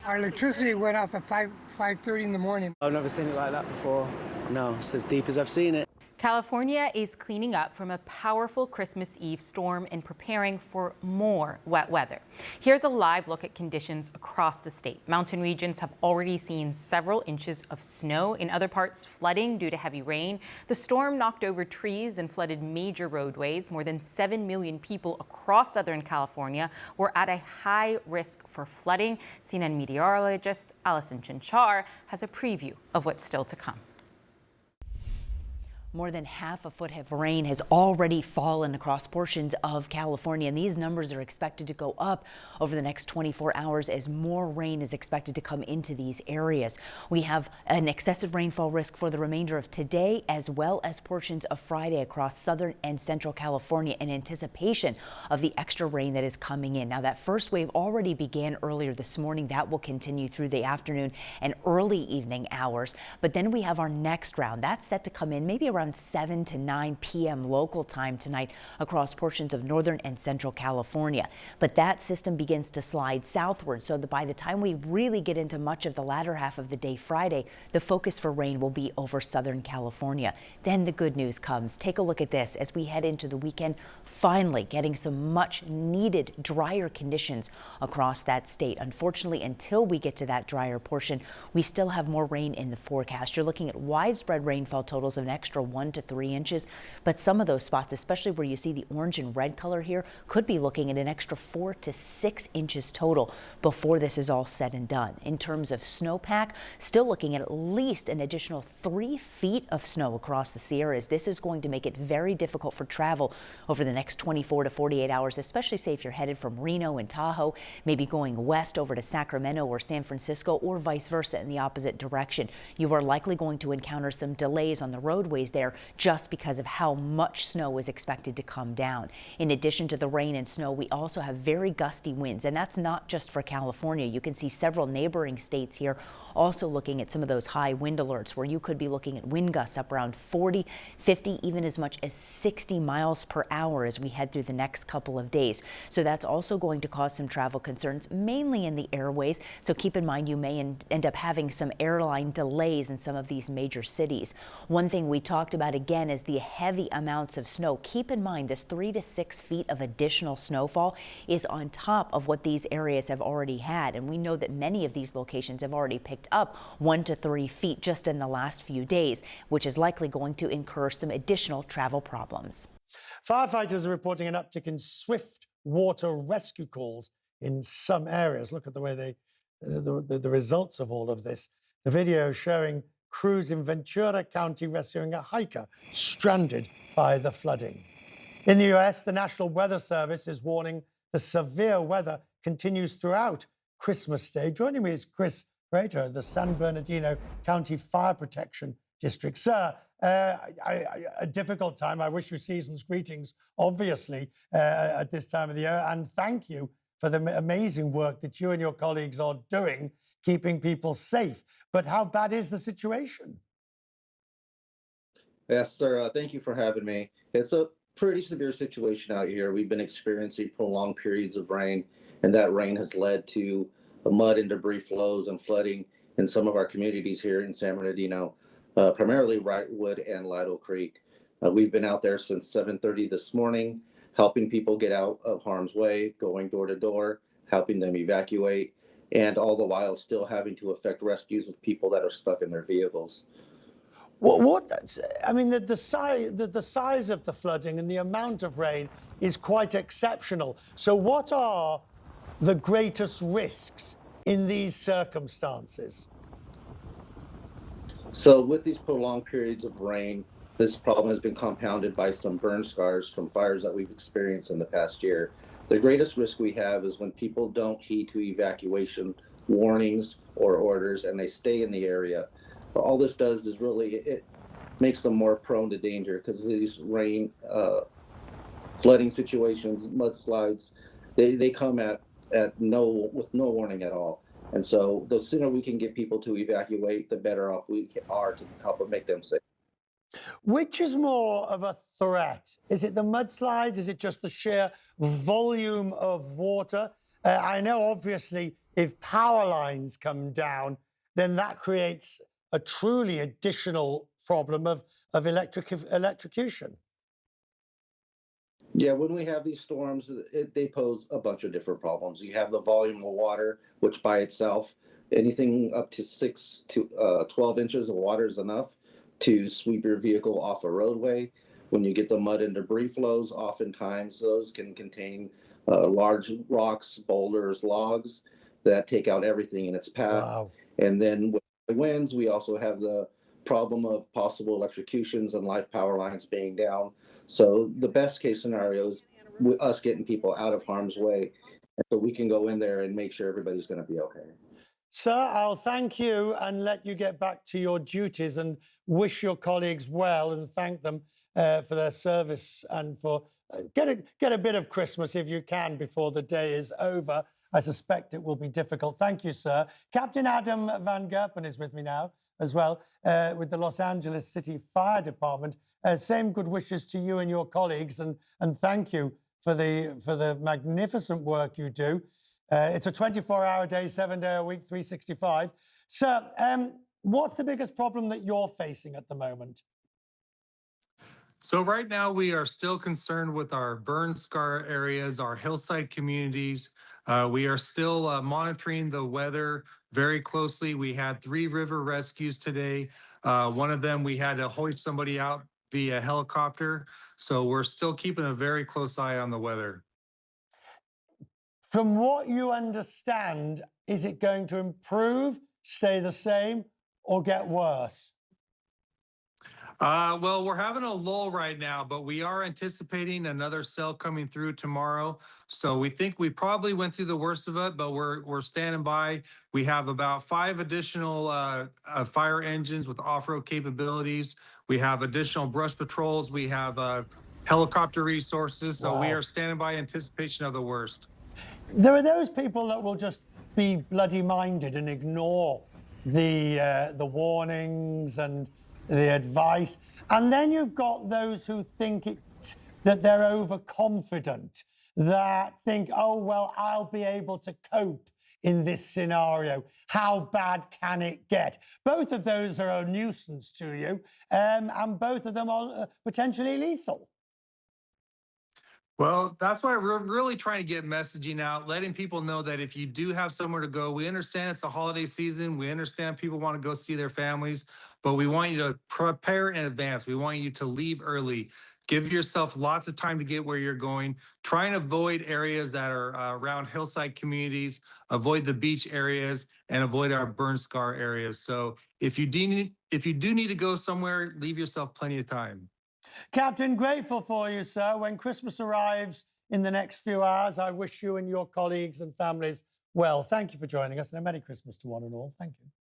Our electricity went up at 5:30 in the morning. I've never seen it like that before. No, it's as deep as I've seen it. California is cleaning up from a powerful Christmas Eve storm and preparing for more wet weather. Here's a live look at conditions across the state. Mountain regions have already seen several inches of snow. In other parts, flooding due to heavy rain. The storm knocked over trees and flooded major roadways. More than 7 million people across Southern California were at a high risk for flooding. CNN meteorologist Allison Chinchar has a preview of what's still to come. More than half a foot of rain has already fallen across portions of California, and these numbers are expected to go up over the next 24 hours as more rain is expected to come into these areas. We have an excessive rainfall risk for the remainder of today as well as portions of Friday across southern and central California in anticipation of the extra rain that is coming in. Now, that first wave already began earlier this morning. That will continue through the afternoon and early evening hours. But then we have our next round. That's set to come in maybe around 7 to 9 p.m. local time tonight across portions of northern and central California. But that system begins to slide southward, so that by the time we really get into much of the latter half of the day Friday, the focus for rain will be over southern California. Then the good news comes. Take a look at this as we head into the weekend, finally getting some much needed drier conditions across that state. Unfortunately, until we get to that drier portion, we still have more rain in the forecast. You're looking at widespread rainfall totals of an extra 1 to 3 inches, but some of those spots, especially where you see the orange and red color here, could be looking at an extra 4 to 6 inches total before this is all said and done. In terms of snowpack, still looking at least an additional 3 feet of snow across the Sierras. This is going to make it very difficult for travel over the next 24 to 48 hours, especially say if you're headed from Reno and Tahoe, maybe going west over to Sacramento or San Francisco, or vice versa in the opposite direction. You are likely going to encounter some delays on the roadways there just because of how much snow is expected to come down. In addition to the rain and snow, we also have very gusty winds, and that's not just for California. You can see several neighboring states here also looking at some of those high wind alerts where you could be looking at wind gusts up around 40, 50, even as much as 60 miles per hour as we head through the next couple of days. So that's also going to cause some travel concerns, mainly in the airways. So keep in mind you may end up having some airline delays in some of these major cities. One thing we talked about again is the heavy amounts of snow. Keep in mind this 3 to 6 feet of additional snowfall is on top of what these areas have already had. And we know that many of these locations have already picked up 1 to 3 feet just in the last few days, which is likely going to incur some additional travel problems. Firefighters are reporting an uptick in swift water rescue calls in some areas. Look at the way the results of all of this. The video showing crews in Ventura County rescuing a hiker stranded by the flooding. In the U.S., the National Weather Service is warning the severe weather continues throughout Christmas Day. Joining me is Chris Prater, the San Bernardino County Fire Protection District. Sir, a difficult time. I wish you season's greetings, obviously, at this time of the year. And thank you for the amazing work that you and your colleagues are doing, keeping people safe. But how bad is the situation? Yes, sir. Thank you for having me. It's a pretty severe situation out here. We've been experiencing prolonged periods of rain, and that rain has led to mud and debris flows and flooding in some of our communities here in San Bernardino, primarily Wrightwood and Lido Creek. We've been out there since 7:30 this morning, helping people get out of harm's way, going door to door, helping them evacuate, and all the while still having to effect rescues with people that are stuck in their vehicles. I mean, the size of the flooding and the amount of rain is quite exceptional. So what are the greatest risks in these circumstances? So with these prolonged periods of rain, this problem has been compounded by some burn scars from fires that we've experienced in the past year. The greatest risk we have is when people don't heed to evacuation warnings or orders and they stay in the area. But all this does is really, it makes them more prone to danger because these rain, flooding situations, mudslides, they come with no warning at all. And so the sooner we can get people to evacuate, the better off we are to help them make them safe. Which is more of a threat? Is it the mudslides? Is it just the sheer volume of water? I know, obviously, if power lines come down, then that creates a truly additional problem of electrocution. Yeah, when we have these storms, they pose a bunch of different problems. You have the volume of water, which by itself, anything up to 6 to 12 inches of water is enough to sweep your vehicle off a roadway. When you get the mud and debris flows, oftentimes those can contain large rocks, boulders, logs that take out everything in its path. Wow. And then with the winds, we also have the problem of possible electrocutions and live power lines being down. So the best case scenario is us getting people out of harm's way, and so we can go in there and make sure everybody's going to be okay. Sir, I'll thank you and let you get back to your duties, and wish your colleagues well and thank them for their service, and for get a bit of Christmas if you can before the day is over. I suspect it will be difficult. Thank you, sir. Captain Adam Van Gerpen is with me now as well, with the Los Angeles City Fire Department. Same good wishes to you and your colleagues, and thank you for the magnificent work you do. It's a 24-hour day, 7-day a week, 365. Sir, what's the biggest problem that you're facing at the moment? So right now we are still concerned with our burn scar areas, our hillside communities. We are still monitoring the weather very closely. We had 3 river rescues today. One of them, we had to hoist somebody out via helicopter. So we're still keeping a very close eye on the weather. From what you understand, is it going to improve, stay the same, or get worse? Well, we're having a lull right now, but we are anticipating another cell coming through tomorrow. So we think we probably went through the worst of it, but we're standing by. We have about 5 additional fire engines with off-road capabilities. We have additional brush patrols. We have helicopter resources. So we Wow. are standing by anticipation of the worst. There are those people that will just be bloody minded and ignore the warnings and the advice. And then you've got those who think that they're overconfident, that think, oh, well, I'll be able to cope in this scenario. How bad can it get? Both of those are a nuisance to you, and both of them are potentially lethal. Well, that's why we're really trying to get messaging out, letting people know that if you do have somewhere to go, we understand it's the holiday season. We understand people want to go see their families, but we want you to prepare in advance. We want you to leave early. Give yourself lots of time to get where you're going. Try and avoid areas that are around hillside communities, avoid the beach areas, and avoid our burn scar areas. So if you do need to go somewhere, leave yourself plenty of time. Captain, grateful for you, sir. When Christmas arrives in the next few hours, I wish you and your colleagues and families well. Thank you for joining us, and a Merry Christmas to one and all. Thank you.